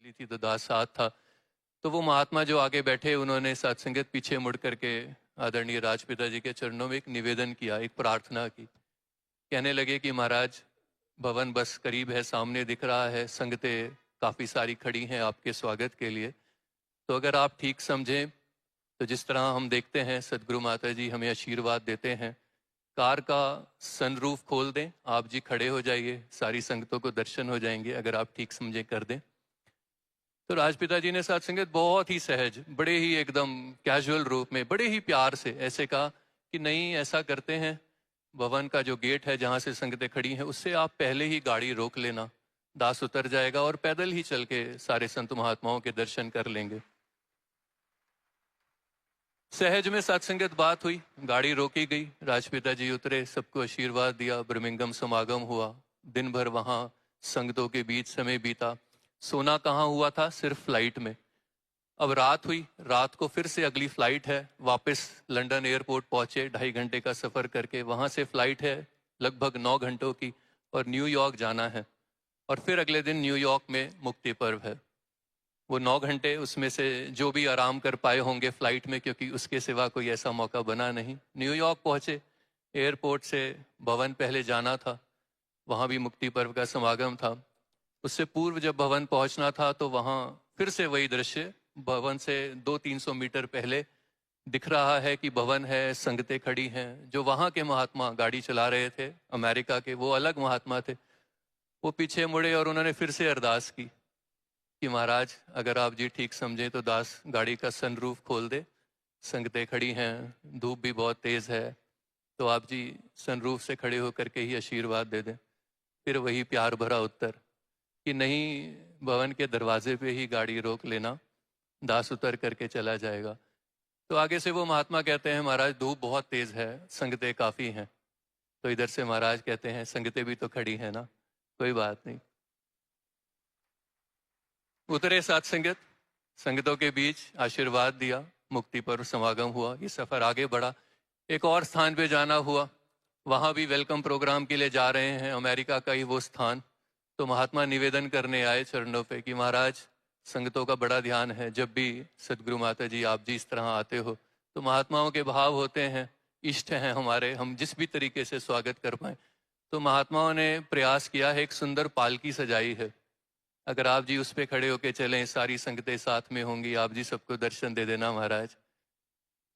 ली थी तो दास साथ था। तो वो महात्मा जो आगे बैठे उन्होंने सत्संगत पीछे मुड़ करके आदरणीय राजपिता जी के चरणों में एक निवेदन किया, एक प्रार्थना की। कहने लगे कि महाराज, भवन बस करीब है, सामने दिख रहा है, संगतें काफ़ी सारी खड़ी हैं आपके स्वागत के लिए। तो अगर आप ठीक समझें तो जिस तरह हम देखते हैं सदगुरु माता जी हमें आशीर्वाद देते हैं, कार का सनरूफ खोल दें, आप जी खड़े हो जाइए, सारी संगतों को दर्शन हो जाएंगे, अगर आप ठीक समझे कर दें। तो राजपिता जी ने सत्संगत बहुत ही सहज, बड़े ही एकदम कैजुअल रूप में, बड़े ही प्यार से ऐसे कहा कि नहीं, ऐसा करते हैं, भवन का जो गेट है जहाँ से संगतें खड़ी हैं उससे आप पहले ही गाड़ी रोक लेना, दास उतर जाएगा और पैदल ही चल के सारे संत महात्माओं के दर्शन कर लेंगे। सहज में सत्संगत बात हुई, गाड़ी रोकी गई, राजपिता जी उतरे, सबको आशीर्वाद दिया, ब्रह्मिंगम समागम हुआ। दिन भर वहाँ संगतों के बीच समय बीता। सोना कहाँ हुआ था? सिर्फ फ्लाइट में। अब रात हुई, रात को फिर से अगली फ्लाइट है, वापस लंदन एयरपोर्ट पहुंचे, 2.5 घंटे का सफर करके। वहां से फ्लाइट है लगभग 9 घंटों की और न्यूयॉर्क जाना है। और फिर अगले दिन न्यूयॉर्क में मुक्ति पर्व है। वो 9 घंटे उसमें से जो भी आराम कर पाए होंगे फ्लाइट में, क्योंकि उसके सिवा कोई ऐसा मौका बना नहीं। न्यूयॉर्क पहुंचे, एयरपोर्ट से भवन पहले जाना था, वहां भी मुक्ति पर्व का समागम था। उससे पूर्व जब भवन पहुंचना था तो वहां फिर से वही दृश्य, भवन से 200-300 मीटर पहले दिख रहा है कि भवन है, संगतें खड़ी हैं। जो वहां के महात्मा गाड़ी चला रहे थे अमेरिका के, वो अलग महात्मा थे। वो पीछे मुड़े और उन्होंने फिर से अरदास की कि महाराज, अगर आप जी ठीक समझें तो दास गाड़ी का सनरूफ खोल दे, संगतें खड़ी हैं, धूप भी बहुत तेज है, तो आप जी सनरूफ से खड़े होकर के ही आशीर्वाद दे दें। फिर वही प्यार भरा उत्तर कि नहीं, भवन के दरवाजे पे ही गाड़ी रोक लेना, दास उतर करके चला जाएगा। तो आगे से वो महात्मा कहते हैं, महाराज धूप बहुत तेज है, संगतें काफ़ी हैं। तो इधर से महाराज कहते हैं, संगतें भी तो खड़ी हैं ना, कोई बात नहीं। उतरे सत्संगत, संगतों के बीच आशीर्वाद दिया, मुक्ति पर्व समागम हुआ। ये सफ़र आगे बढ़ा, एक और स्थान पे जाना हुआ, वहाँ भी वेलकम प्रोग्राम के लिए जा रहे हैं, अमेरिका का ही वो स्थान। तो महात्मा निवेदन करने आए चरणों पे कि महाराज, संगतों का बड़ा ध्यान है, जब भी सदगुरु माता जी आप जी इस तरह आते हो तो महात्माओं के भाव होते हैं, इष्ट हैं हमारे, हम जिस भी तरीके से स्वागत कर पाए। तो महात्माओं ने प्रयास किया है, एक सुंदर पालकी सजाई है, अगर आप जी उस पर खड़े होके चलें, सारी संगतें साथ में होंगी, आप जी सबको दर्शन दे देना महाराज।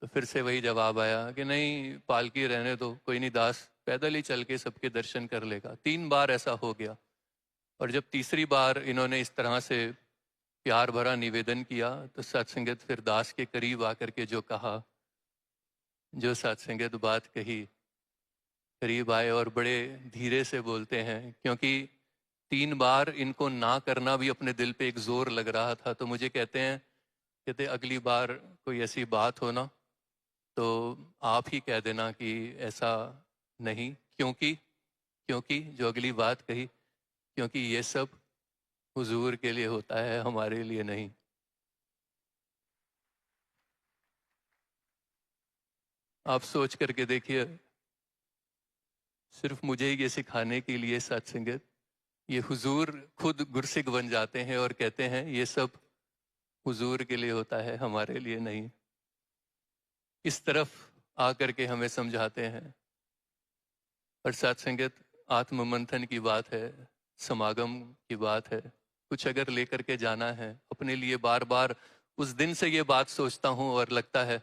तो फिर से वही जवाब आया कि नहीं, पालकी रहने दो, कोई नहीं, दास पैदल ही चल के सबके दर्शन कर लेगा। 3 बार ऐसा हो गया। और जब तीसरी बार इन्होंने इस तरह से प्यार भरा निवेदन किया तो सत्संगत फिर दास के करीब आकर के जो कहा, जो सत्संगत बात कही, करीब आए और बड़े धीरे से बोलते हैं, क्योंकि 3 बार इनको ना करना भी अपने दिल पे एक जोर लग रहा था। तो मुझे कहते हैं, कहते अगली बार कोई ऐसी बात हो ना तो आप ही कह देना कि ऐसा नहीं, क्योंकि क्योंकि जो अगली बात कही, क्योंकि ये सब हुजूर के लिए होता है, हमारे लिए नहीं। आप सोच करके देखिए, सिर्फ मुझे ये सिखाने के लिए सत्संगत, ये हुजूर खुद गुरसिक बन जाते हैं और कहते हैं ये सब हुजूर के लिए होता है, हमारे लिए नहीं। इस तरफ आकर के हमें समझाते हैं। और सत्संगत आत्म मंथन की बात है, समागम की बात है। कुछ अगर लेकर के जाना है अपने लिए, बार बार उस दिन से ये बात सोचता हूँ और लगता है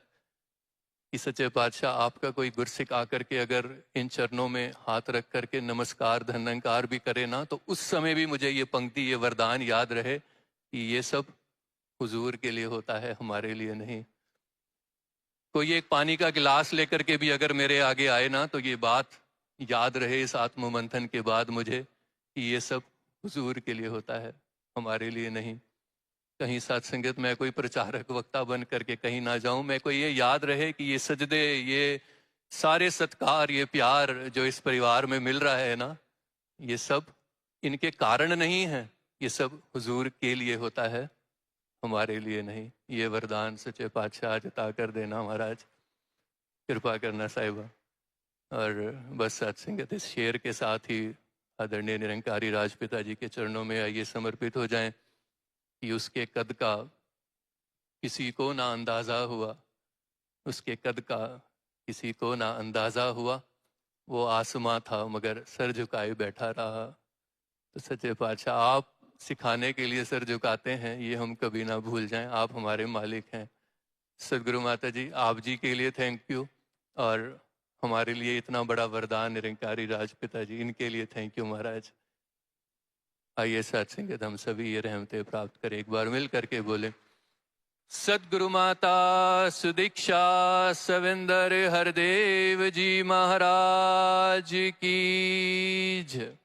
कि सच्चे पातशाह आपका कोई गुरसिक आकर के अगर इन चरणों में हाथ रख करके नमस्कार धन्यंकार भी करे ना, तो उस समय भी मुझे ये पंक्ति, ये वरदान याद रहे कि ये सब हुजूर के लिए होता है, हमारे लिए नहीं। कोई एक पानी का गिलास लेकर के भी अगर मेरे आगे आए ना, तो ये बात याद रहे इस आत्म मंथन के बाद मुझे कि ये सब हुजूर के लिए होता है, हमारे लिए नहीं। कहीं सत्संगत मैं कोई प्रचारक वक्ता बन करके कहीं ना जाऊं, मैं को ये याद रहे कि ये सजदे, ये सारे सत्कार, ये प्यार जो इस परिवार में मिल रहा है ना, ये सब इनके कारण नहीं है, ये सब हुजूर के लिए होता है, हमारे लिए नहीं। ये वरदान सच्चे पातशाह जता कर देना महाराज, कृपा करना साहिबा। और बस सत्संगत इस शेर के साथ ही आदरणीय निरंकारी राजपिता जी के चरणों में आइए समर्पित हो जाएं कि उसके कद का किसी को ना अंदाज़ा हुआ, उसके कद का किसी को ना अंदाज़ा हुआ, वो आसमां था मगर सर झुकाए बैठा रहा। तो सच्चे पातशाह, आप सिखाने के लिए सर झुकाते हैं, ये हम कभी ना भूल जाएं। आप हमारे मालिक हैं। सदगुरु माता जी, आप जी के लिए थैंक यू, और हमारे लिए इतना बड़ा वरदान निरंकारी राजपिता जी, इनके लिए थैंक यू महाराज। आइए सत्संगत हम सभी ये रहमतें प्राप्त करें, एक बार मिल करके बोले सदगुरु माता सुदीक्षा सविंदर हरदेव जी महाराज की जय।